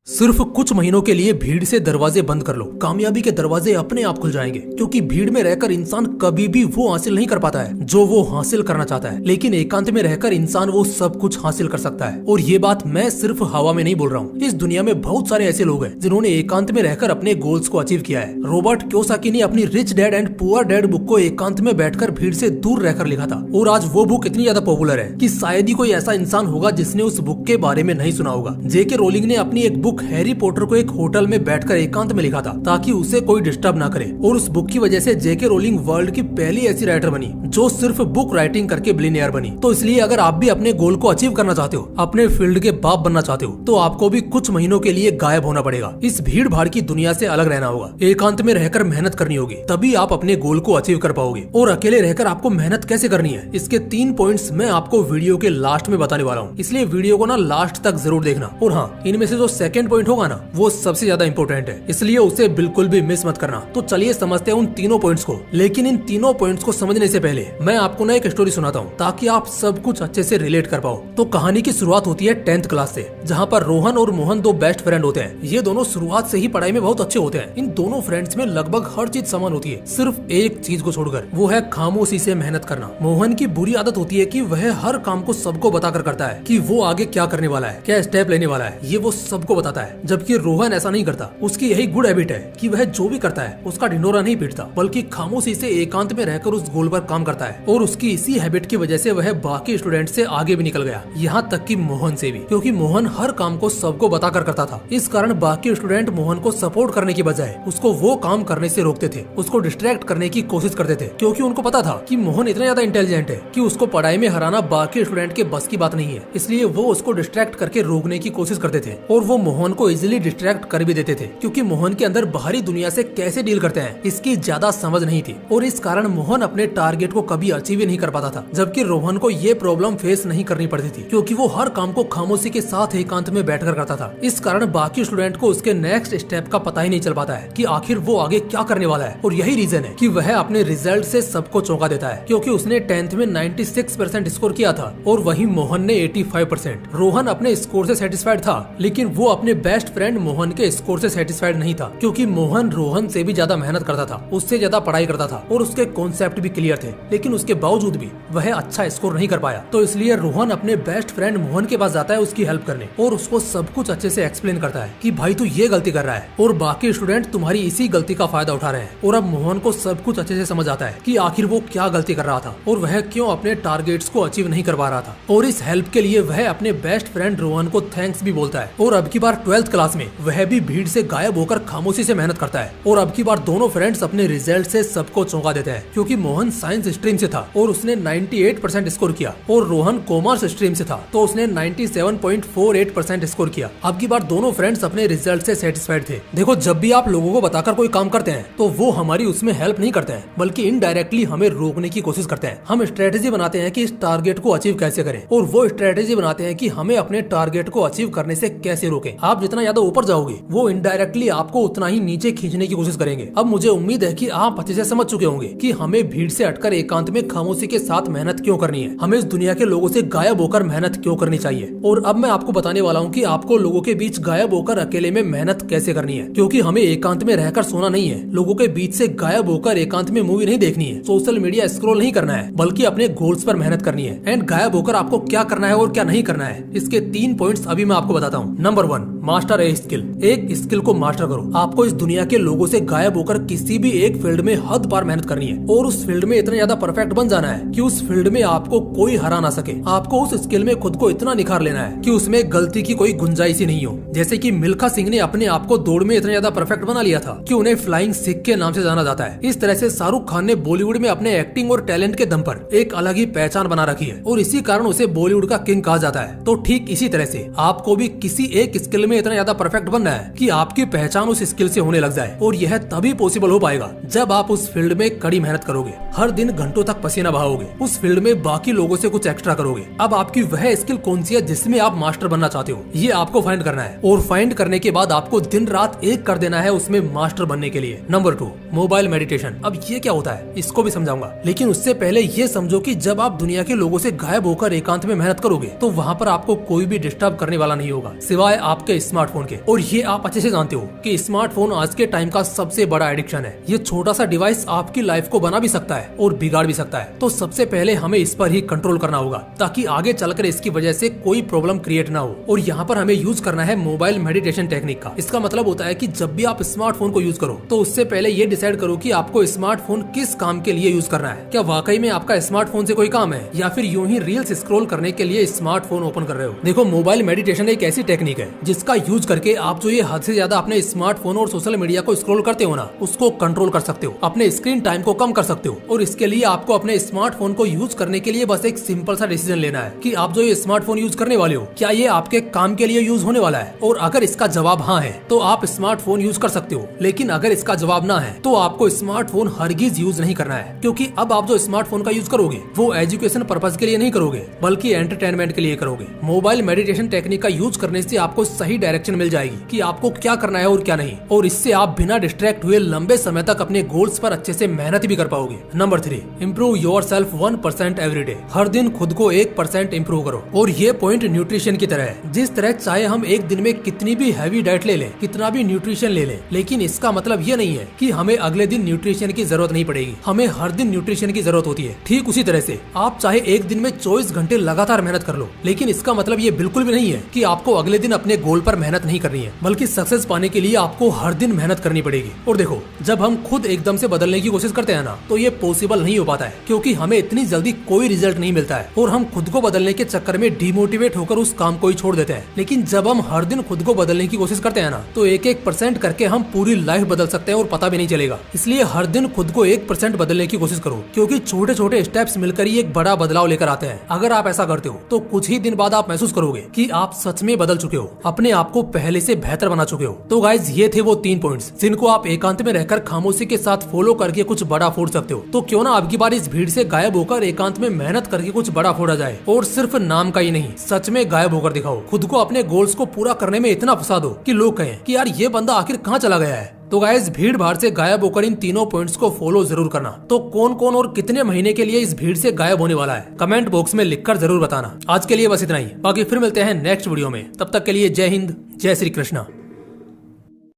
सिर्फ कुछ महीनों के लिए भीड़ से दरवाजे बंद कर लो, कामयाबी के दरवाजे अपने आप खुल जाएंगे। क्योंकि भीड़ में रहकर इंसान कभी भी वो हासिल नहीं कर पाता है जो वो हासिल करना चाहता है, लेकिन एकांत में रहकर इंसान वो सब कुछ हासिल कर सकता है। और ये बात मैं सिर्फ हवा में नहीं बोल रहा हूँ। इस दुनिया में बहुत सारे ऐसे लोग हैं जिन्होंने एकांत में रहकर अपने गोल्स को अचीव किया है। रॉबर्ट कियोसाकी ने अपनी rich dad and poor dad book को एकांत में बैठकर भीड़ से दूर रहकर लिखा था, और आज वो बुक इतनी ज्यादा पॉपुलर है कि शायद ही कोई ऐसा इंसान होगा जिसने उस बुक के बारे में नहीं सुना होगा। जेके रोलिंग ने अपनी एक बुक हैरी पॉटर को एक होटल में बैठकर एकांत में लिखा था ताकि उसे कोई डिस्टर्ब ना करे, और उस बुक की वजह से जेके रोलिंग वर्ल्ड की पहली ऐसी राइटर बनी जो सिर्फ बुक राइटिंग करके बिलियनियर बनी। तो इसलिए अगर आप भी अपने गोल को अचीव करना चाहते हो, अपने फील्ड के बाप बनना चाहते हो, तो आपको भी कुछ महीनों के लिए गायब होना पड़ेगा। इस भीड़ भाड़ की दुनिया से अलग रहना होगा, एकांत में रहकर मेहनत करनी होगी, तभी आप अपने गोल को अचीव कर पाओगे। और अकेले रहकर आपको मेहनत कैसे करनी है, इसके 3 पॉइंट्स मैं आपको वीडियो के लास्ट में बताने वाला हूँ, इसलिए वीडियो को ना लास्ट तक जरूर देखना। और हाँ, इनमें से जो सेकंड पॉइंट होगा ना, वो सबसे ज्यादा इंपॉर्टेंट है, इसलिए उसे बिल्कुल भी मिस मत करना। तो चलिए समझते हैं उन तीनों पॉइंट्स को। लेकिन इन तीनों पॉइंट्स को समझने से पहले मैं आपको ना एक स्टोरी सुनाता हूँ ताकि आप सब कुछ अच्छे से रिलेट कर पाओ। तो कहानी की शुरुआत होती है 10th क्लास से, जहाँ पर रोहन और मोहन दो बेस्ट फ्रेंड होते हैं। ये दोनों शुरुआत से ही पढ़ाई में बहुत अच्छे होते हैं। इन दोनों फ्रेंड्स में लगभग हर चीज समान होती है, सिर्फ एक चीज को छोड़कर, वो है खामोशी से मेहनत करना। मोहन की बुरी आदत होती है कि वह हर काम को सबको बताकर करता है कि वो आगे क्या करने वाला है, क्या स्टेप लेने वाला है, ये वो सबको बताता है। जबकि रोहन ऐसा नहीं करता। उसकी यही गुड हैबिट है कि वह जो भी करता है उसका ढिंढोरा नहीं पीटता, बल्कि खामोशी से एकांत में रहकर उस गोल पर काम करता है। और उसकी इसी हैबिट की वजह से वह बाकी स्टूडेंट से आगे भी निकल गया, यहाँ तक कि मोहन से भी, क्योंकि मोहन हर काम को सबको बताकर करता था। इस कारण बाकी स्टूडेंट मोहन को सपोर्ट करने की बजाय उसको वो काम करने से रोकते थे, उसको डिस्ट्रैक्ट करने की कोशिश करते थे, क्योंकि उनको पता था कि मोहन इतना ज्यादा इंटेलिजेंट है कि उसको पढ़ाई में हराना बाकी स्टूडेंट के बस की बात नहीं है। इसलिए वो उसको डिस्ट्रैक्ट करके रोकने की कोशिश करते थे, और वो मोहन को इजिली डिस्ट्रैक्ट कर भी देते थे, क्योंकि मोहन के अंदर बाहरी दुनिया से कैसे डील करते हैं इसकी ज्यादा समझ नहीं थी। और इस कारण मोहन अपने टारगेट को कभी अचीव ही नहीं कर पाता था। जबकि रोहन को ये प्रॉब्लम फेस नहीं करनी पड़ती थी, क्योंकि वो हर काम को खामोशी के साथ एकांत में बैठकर करता था। इस कारण बाकी स्टूडेंट को उसके नेक्स्ट स्टेप का पता ही नहीं चल पाता है कि आखिर वो आगे क्या करने वाला है। और यही रीजन है कि वह अपने रिजल्ट से सबको चौंका देता है, क्योंकि उसने 10th में 96% स्कोर किया था और वहीं मोहन ने 85%। रोहन अपने स्कोर से सेटिस्फाइड था, लेकिन वो अपने बेस्ट फ्रेंड मोहन के स्कोर से सेटिस्फाइड नहीं था, क्योंकि मोहन रोहन से भी ज्यादा मेहनत करता था, उससे ज्यादा पढ़ाई करता था और उसके कॉन्सेप्ट भी क्लियर थे, लेकिन उसके बावजूद भी वह अच्छा स्कोर नहीं कर पाया। तो इसलिए रोहन अपने बेस्ट फ्रेंड मोहन के पास जाता है उसकी हेल्प करने, और उसको सब कुछ अच्छे से एक्सप्लेन करता है कि भाई तू ये गलती कर रहा है और बाकी स्टूडेंट तुम्हारी इसी गलती का फायदा उठा रहे हैं। और अब मोहन को सब कुछ अच्छे से समझ आता है कि आखिर वो क्या गलती कर रहा था और वह क्यों अपने टारगेट्स को अचीव नहीं कर पा रहा था। और इस हेल्प के लिए वह अपने बेस्ट फ्रेंड रोहन को थैंक्स भी बोलता है। और अब की बार 12th क्लास में वह भी भीड़ से गायब होकर खामोशी से मेहनत करता है। और अब की बार दोनों फ्रेंड्स अपने रिजल्ट से सबको चौंका देते हैं, क्योंकि मोहन साइंस स्ट्रीम से था और उसने 98% स्कोर किया, और रोहन कॉमर्स स्ट्रीम से था तो उसने 97.48% स्कोर किया। अब की बार दोनों फ्रेंड्स अपने रिजल्ट से सेटिस्फाइड थे। देखो, जब भी आप लोगों को बताकर कोई काम करते हैं तो वो हमारी उसमें हेल्प नहीं करते हैं, बल्कि इनडायरेक्टली हमें रोकने की कोशिश करते हैं। हम स्ट्रेटेजी बनाते हैं कि इस टारगेट को अचीव कैसे करें, और वो स्ट्रेटेजी बनाते हैं कि हमें अपने टारगेट को अचीव करने से कैसे रोकें। आप जितना ज्यादा ऊपर जाओगे वो इनडायरेक्टली आपको उतना ही नीचे खींचने की कोशिश करेंगे। अब मुझे उम्मीद है कि आप अच्छे से समझ चुके होंगे कि हमें भीड़ से हटकर एकांत में खामोशी के साथ मेहनत क्यों करनी है, हमें इस दुनिया के लोगों से गायब होकर मेहनत क्यों करनी चाहिए। और अब मैं आपको बताने वाला हूँ कि आपको लोगों के बीच गायब होकर अकेले में मेहनत कैसे करनी है, क्योंकि हमें एकांत में रहकर सोना नहीं है, लोगों के बीच से गायब होकर एकांत में मूवी नहीं देखनी है, सोशल मीडिया स्क्रॉल नहीं करना है, बल्कि अपने गोल्स पर मेहनत करनी है। एंड गायब होकर आपको क्या करना है और क्या नहीं करना है, इसके 3 पॉइंट्स अभी मैं आपको बताता हूँ। Number 1, master a skill. एक स्किल को मास्टर करो। आपको इस दुनिया के लोगों से गायब होकर किसी भी एक फील्ड में हद पार मेहनत करनी है, और उस फील्ड में इतना ज्यादा परफेक्ट बन जाना है कि उस फील्ड में आपको कोई हरा ना सके। आपको उस स्किल में खुद को इतना निखार लेना है कि उसमें गलती की कोई गुंजाइश ही नहीं हो। जैसे कि मिल्खा सिंह ने अपने आप को दौड़ में इतना ज्यादा परफेक्ट बना लिया था कि उन्हें फ्लाइंग सिख के नाम से जाना जाता है। इस तरह से शाहरुख खान ने बॉलीवुड में अपने एक्टिंग और टैलेंट के दम पर एक अलग ही पहचान बना रखी है, और इसी कारण उसे बॉलीवुड का किंग कहा जाता है। तो ठीक इसी तरह से आपको भी किसी एक स्किल में इतना ज्यादा परफेक्ट बनना है कि आपकी पहचान उस स्किल से होने लग जाए, और यह तभी पॉसिबल हो पाएगा जब आप उस फील्ड में कड़ी मेहनत करोगे, हर दिन घंटों तक पसीना बहाओगे, उस फील्ड में बाकी लोगों से कुछ एक्स्ट्रा करोगे। अब आपकी वह स्किल कौन सी है जिसमें आप मास्टर बनना चाहते हो, ये आपको फाइंड करना है, और फाइंड करने के बाद आपको दिन रात एक कर देना है उसमें मास्टर बनने के लिए। Number 2, mobile meditation. अब ये क्या होता है इसको भी समझाऊंगा, लेकिन उससे पहले ये समझो कि जब आप दुनिया के लोगों से गायब होकर एकांत में मेहनत करोगे तो वहाँ पर आपको कोई भी डिस्टर्ब करने वाला नहीं होगा, सिवाय आपके हैं स्मार्टफोन के। और ये आप अच्छे से जानते हो कि स्मार्टफोन आज के टाइम का सबसे बड़ा एडिक्शन है। ये छोटा सा डिवाइस आपकी लाइफ को बना भी सकता है और बिगाड़ भी सकता है। तो सबसे पहले हमें इस पर ही कंट्रोल करना होगा ताकि आगे चलकर इसकी वजह से कोई प्रॉब्लम क्रिएट ना हो। और यहाँ पर हमें यूज करना है मोबाइल मेडिटेशन टेक्निक का। इसका मतलब होता है कि जब भी आप स्मार्टफोन को यूज करो तो उससे पहले ये डिसाइड करो कि आपको स्मार्टफोन किस काम के लिए यूज करना है। क्या वाकई में आपका स्मार्टफोन से कोई काम है या फिर यूं ही रील्स स्क्रॉल करने के लिए स्मार्टफोन ओपन कर रहे हो। देखो, मोबाइल मेडिटेशन एक ऐसी टेक्निक है जिसका यूज करके आप जो ये हद से ज्यादा अपने स्मार्टफोन और सोशल मीडिया को स्क्रॉल करते हो ना, उसको कंट्रोल कर सकते हो, अपने स्क्रीन टाइम को कम कर सकते हो। और इसके लिए आपको अपने स्मार्टफोन को यूज करने के लिए बस एक सिंपल सा डिसीजन लेना है कि आप जो ये स्मार्टफोन यूज करने वाले हो, क्या ये आपके काम के लिए यूज होने वाला है। और अगर इसका जवाब हाँ है तो आप स्मार्टफोन यूज कर सकते हो, लेकिन अगर इसका जवाब ना है तो आपको स्मार्टफोन हरगिज यूज नहीं करना है। क्योंकि अब आप जो स्मार्टफोन का यूज करोगे वो एजुकेशन पर्पज के लिए नहीं करोगे बल्कि एंटरटेनमेंट के लिए करोगे। मोबाइल मेडिटेशन टेक्निक का यूज करने से आपको सही डायरेक्शन मिल जाएगी कि आपको क्या करना है और क्या नहीं, और इससे आप बिना डिस्ट्रैक्ट हुए लंबे समय तक अपने गोल्स पर अच्छे से मेहनत भी कर पाओगे। Number 3, improve yourself 1% every day. हर दिन खुद को 1% इम्प्रूव करो। और ये पॉइंट न्यूट्रिशन की तरह है। जिस तरह चाहे हम एक दिन में कितनी भी हैवी डाइट ले लें, कितना भी न्यूट्रिशन ले लें, लेकिन इसका मतलब ये नहीं है कि हमें अगले दिन न्यूट्रिशन की जरूरत नहीं पड़ेगी। हमें हर दिन न्यूट्रिशन की जरूरत होती है। ठीक उसी तरह से आप चाहे एक दिन में 24 घंटे लगातार मेहनत कर लो, लेकिन इसका मतलब ये बिल्कुल भी नहीं है कि आपको अगले दिन अपने गोल पर मेहनत नहीं करनी है, बल्कि सक्सेस पाने के लिए आपको हर दिन मेहनत करनी पड़ेगी। और देखो, जब हम खुद एकदम से बदलने की कोशिश करते हैं ना, तो ये पॉसिबल नहीं हो पाता है, क्योंकि हमें इतनी जल्दी कोई रिजल्ट नहीं मिलता है और हम खुद को बदलने के चक्कर में डिमोटिवेट होकर उस काम को ही छोड़ देते हैं। लेकिन जब हम हर दिन खुद को बदलने की कोशिश करते हैं ना, तो 1-1% करके हम पूरी लाइफ बदल सकते हैं और पता भी नहीं चलेगा। इसलिए हर दिन खुद को 1% बदलने की कोशिश करो, क्योंकि छोटे छोटे स्टेप्स मिलकर ही एक बड़ा बदलाव लेकर आते हैं। अगर आप ऐसा करते हो तो कुछ ही दिन बाद आप महसूस करोगे कि आप सच में बदल चुके हो, अपने आप को पहले से बेहतर बना चुके हो। तो गाइज, ये थे वो 3 पॉइंट्स जिनको आप एकांत में रहकर खामोशी के साथ फॉलो करके कुछ बड़ा फोड़ सकते हो। तो क्यों ना अब की बार इस भीड़ से गायब होकर एकांत में मेहनत करके कुछ बड़ा फोड़ा जाए, और सिर्फ नाम का ही नहीं, सच में गायब होकर दिखाओ। खुद को अपने गोल्स को पूरा करने में इतना फंसा दो कि लोग कहें कि यार ये बंदा आखिर कहाँ चला गया है। तो गाइस, भीड़ भाड़ से गायब होकर इन तीनों पॉइंट्स को फॉलो जरूर करना। तो कौन कौन और कितने महीने के लिए इस भीड़ से गायब होने वाला है, कमेंट बॉक्स में लिखकर जरूर बताना। आज के लिए बस इतना ही, बाकी फिर मिलते हैं नेक्स्ट वीडियो में। तब तक के लिए जय हिंद, जय श्री कृष्णा।